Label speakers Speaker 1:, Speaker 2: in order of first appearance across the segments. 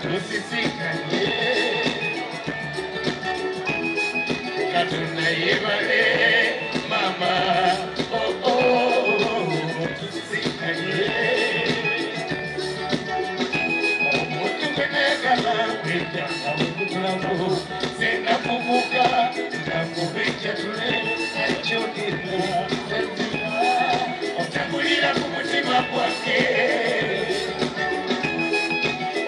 Speaker 1: tusisikanye katuna yebale mama oh oh tusisikanye mutukenekala wetanga mutulamu sena kubuka nakubeja tule echodira otambulira ku mutima gwange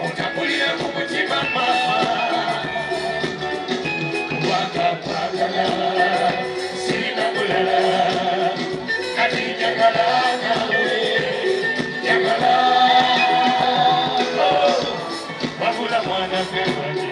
Speaker 1: otambulira ku mutima mama wakakwagala sina mulala kati njagala nawe njagala wabula mwana gwe wange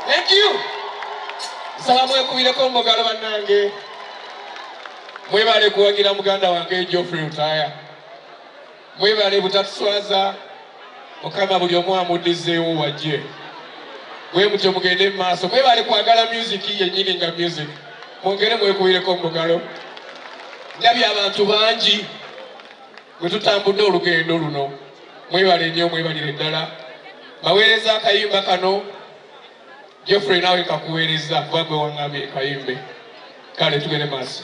Speaker 2: Thank you. Salamu ekubireko mugalo bannange. Mwebale kuwagira muganda wange Geoffrey Rutaya. Mwebale butatuswaza. Mukama buli omu amuddizeewo wajje. Bwe mutyo mugende mu maaso. Mwebale kwagala music yennyini nga music. Mwongere mwekubireko mugalo. Ndabye abantu bangi bwe tutambudde olugendo luno. Mwebale nnyo mwebalire ddala. Baweereza akayimba kano. Geoffrey nawe kakuweereza kuba gwe waŋŋambye kayimbe. Kale tugende maaso.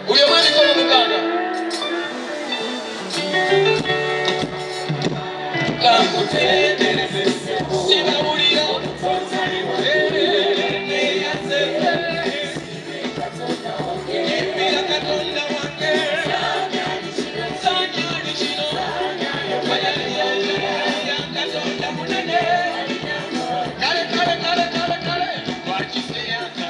Speaker 2: Buli omu aliko mu Muganda. Kamutendereze sibabulira yimbira Katonda wange sanyali kino Katonda munene kale wakiseyaka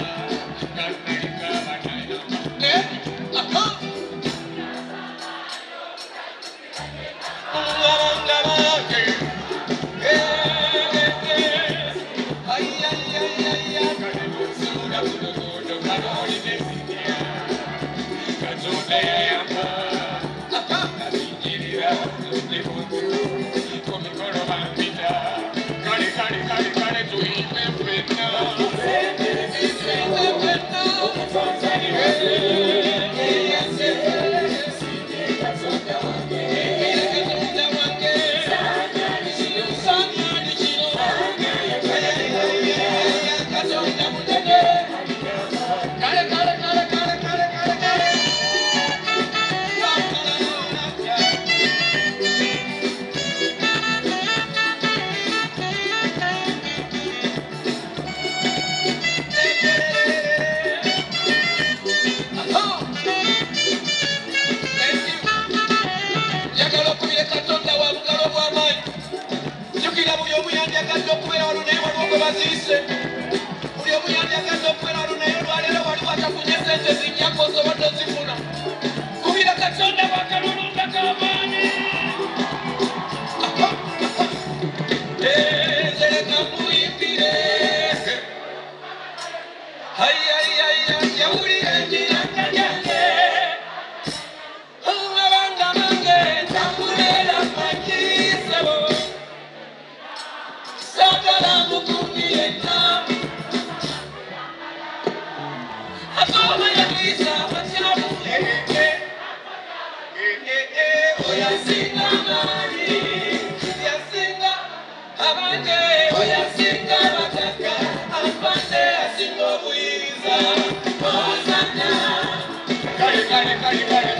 Speaker 2: kalika banaya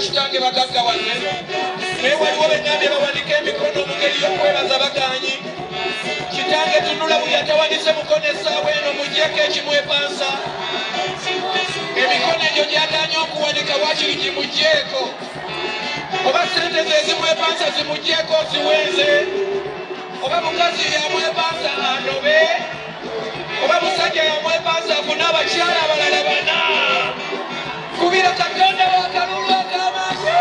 Speaker 2: Kitange bagagga wanne naye waliwo bennambye bawandika emikono mu ngeri y'okwebaza baganyi kitange tunula buli atawanise mukono essaawa eno mugyeko ekimwepansa emikono egyo gyagaanye okuwanika wakiri gimugyeko sente ze zimwepansa zimugyeko ziweze oba mukazi yamwepansa anobe oba musajja yamwepansa afune abakyala abalala bana kubira katonda wakalulu akamaso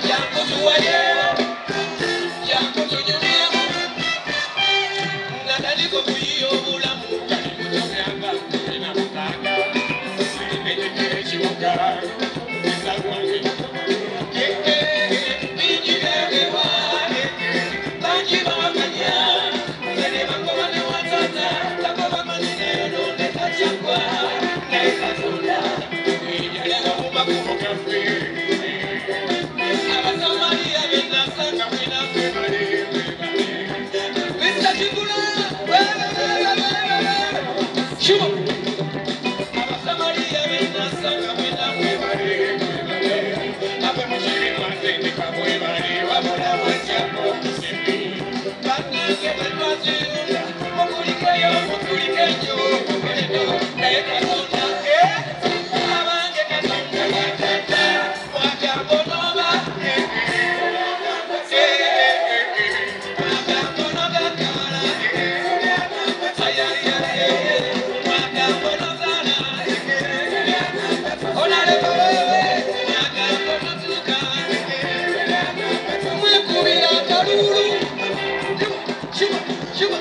Speaker 2: yankutuwaye yankutunyumya nadaliko kuyiyo obulamu kalimutomyanga inamukanga sirimejekere ekibuga esagwange binyigegewane bangi bawakanya zene bangobane watata takobamanenero nekacyakwa naye katonda eyalega mumakubo gaffe abasamaliya benasanga mwinaffe balebebale bisakigula Shuba abasamaliya benasanga mwinaffe balebebale abe mukiri matendeka bwebale wabula wakyako musembi banange betwaziyunda mukulikeyo mukulikeyo mukulino naye katonda abange katonda watata wagambonoba wagambonoga kala ayayale wagambonozala onalebalebe wagambonotuka mwekubira kalulu Shuba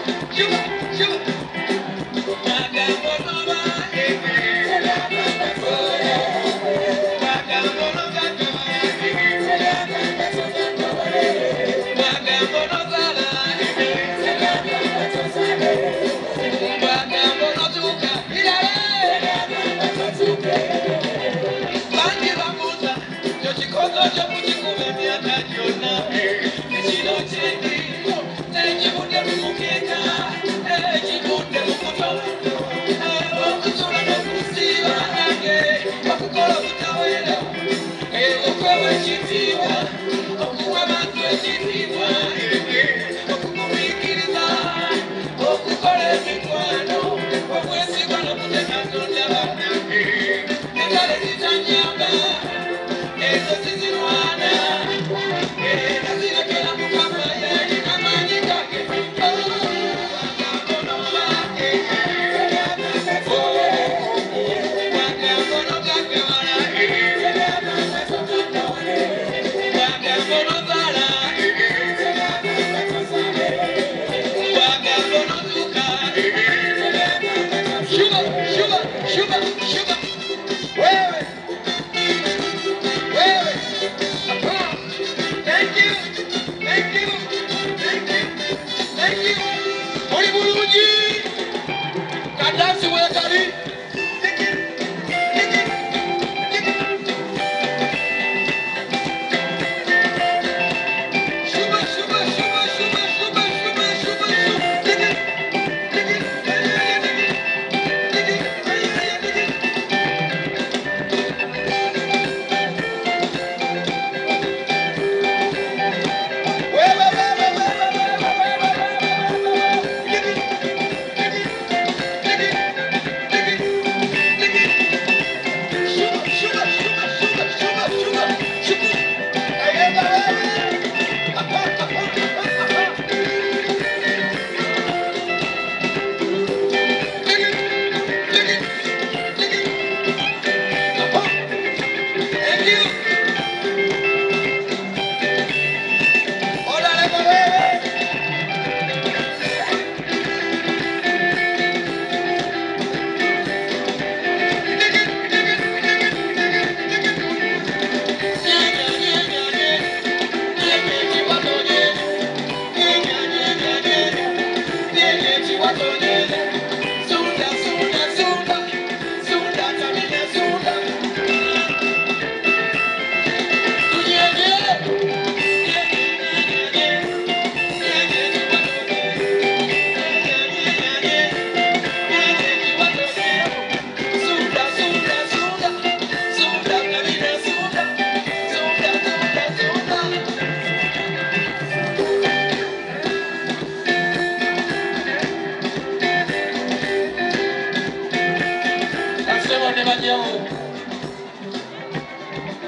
Speaker 2: nnyo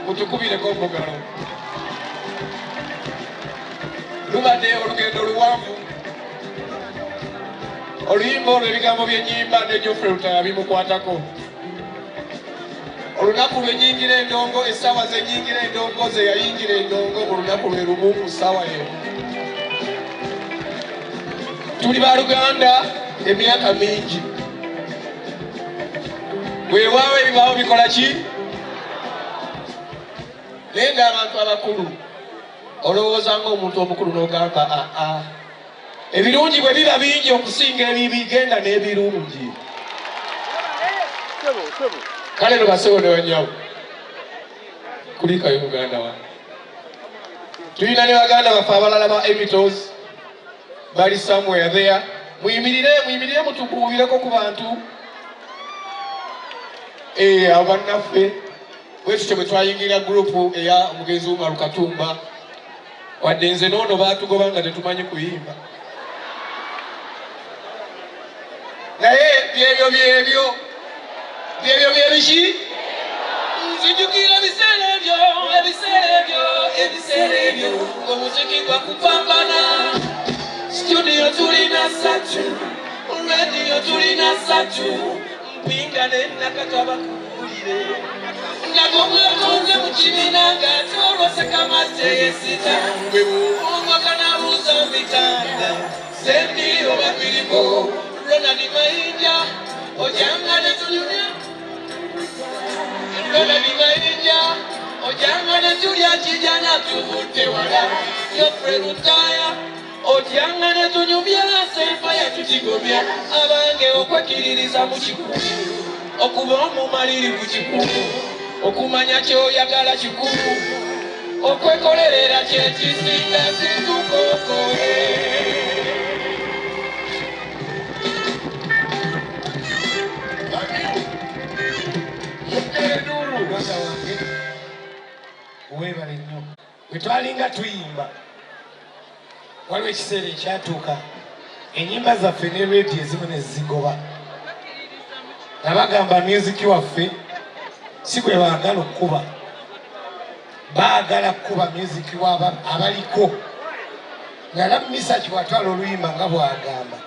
Speaker 2: mutukubireko omugalo. Lubadde olugendo luwanvu. Oluyimba olwo ebigambo by'ennyimba ne Geoffrey Rutaya bimukwatako. Olunaku lw'ennyingira endongo, essaawa z'ennyingira endongo ze yayingira endongo mu lunaku lwe lumu mu ssaawa emu. Tuli baluganda emyaka mingi. Weewaawo ebibaawo bikola ki? Naye ng'abantu abakulu olowooza ng'omuntu omukulu n'ogamba aa ebirungi bwe biba bingi okusinga ebibi genda n'ebirungi. Kale no basebo ne banyawo kulikayo muganda wa tulina ne baganda baffe abalala ba Emitos bali somewhere there. Muyimirire mutukuubireko ku bantu abo bannaffe. Bwe tutyo bwe twayingira gurupu eya omugenzi Umaru Katumba wadde nze noono baatugoba nga tetumanyi kuyimba, naye byebyo byebiki nzijukira ebiseera ebyo ng'omuziki gwa kupambana. Studio tulina 3, radio tulina 3, mpinga ne nakataba kuwulire nagomwekonze mu kibiina ng'ate olwaseka mazze yesita bwe buwongoka n'abuuza mbitanda sembiri oba biriko Ronald Mayinja ojanga ne tunyumya Ronald Mayinja ojanga ne tulya kijana tuvudde wala Geoffrey Rutaya ojanga ne tunyumya Sempaya tutigomya abange okwekiririza mu kikugu okuba omumalirivu kikugu okumanya kyoyagala kikugu okwekolerera kyekisinga situkokole. Muganda wange weebale nnyo. Bwe twalinga tuyimba waliwo ekiseera ekyatuuka ennyimba zaffe ne reediyo ezimu ne zigoba. Nabagamba musiki waffe si gwe baagala okukuba, baagala kukuba musiki abaliko. Nga Nammisa kiwatwala oluyimba nga bw'agamba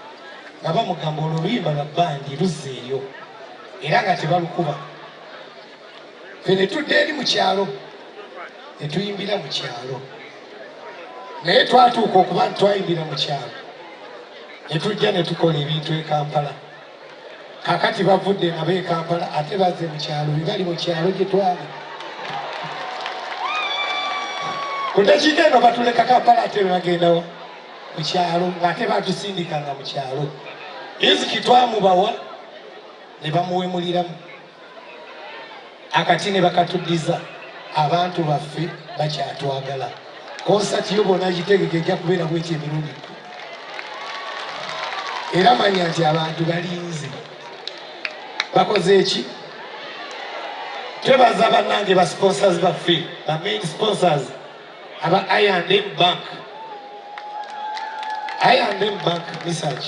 Speaker 2: nga bamugamba olwo oluyimba lwa bbandi luzza eyo era nga tebalukuba. Ffe ne tudda eri mu kyalo ne tuyimbira mu kyalo, naye twatuuka okuba ntwayimbira mu kyalo ne tujja ne tukola ebintu e Kampala. Kakati bavudde nabo e Kampala ate bazze mu kyalo bye bali mu kyalo gye twali. Ku ddakiika eno batuleka Kampala ate be bagendawo mu kyalo ng'ate batusindikanga mu kyalo. Yiziki twamubawa ne bamuwemuliramu akati ne bakatuddiza. Abantu baffe bakyatwagala. Konsati yo bonna gitegeke ejja kubeera bw'ekyo emirundi era manya nti abantu balinze. Bakoze eki? Twebaza bannange ba sponsors baffe, ba main sponsors aba I&M Bank. I&M Bank research